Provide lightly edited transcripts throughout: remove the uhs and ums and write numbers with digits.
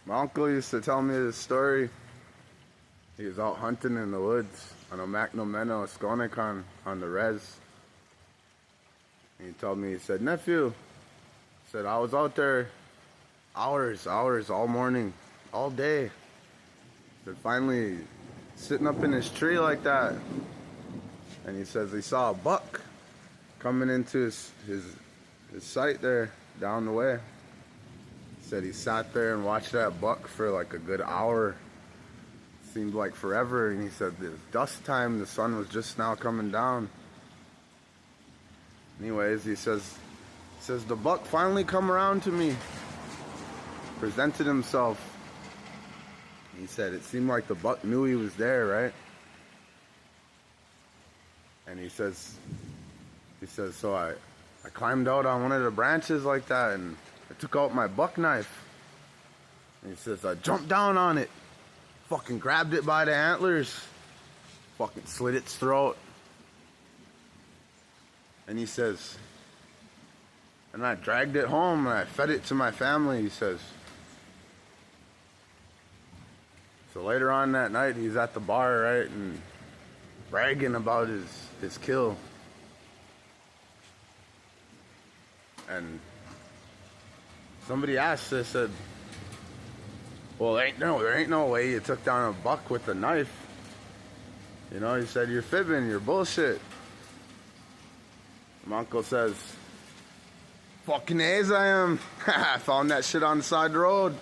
My uncle used to tell me this story. He was out hunting in the woods on a Macnomeno Skonikon on the res. And he told me, he said, nephew, he said, I was out there hours, all morning, all day. He said, finally sitting up in his tree like that. And he says he saw a buck coming into his sight there down the way. He said he sat there and watched that buck for like a good hour. Seemed like forever. And he said it was dusk time, the sun was just now coming down. Anyways, he says the buck finally come around to me, presented himself. He said it seemed like the buck knew he was there, right? And he says, so I climbed out on one of the branches like that and I took out my buck knife. And he says, I jumped down on it, fucking grabbed it by the antlers, fucking slit its throat. And he says, and I dragged it home and I fed it to my family, he says. So later on that night, he's at the bar, right, and bragging about his kill. And somebody asked, they said, well, there ain't no way you took down a buck with a knife. You know, he said, you're fibbing, you're bullshit. My uncle says, fucking A's I am. I found that shit on the side of the road.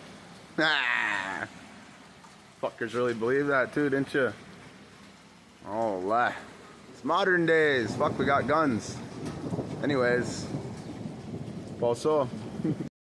Fuckers really believe that too, didn't you? Oh, it's modern days. Fuck, we got guns. Anyways, Paul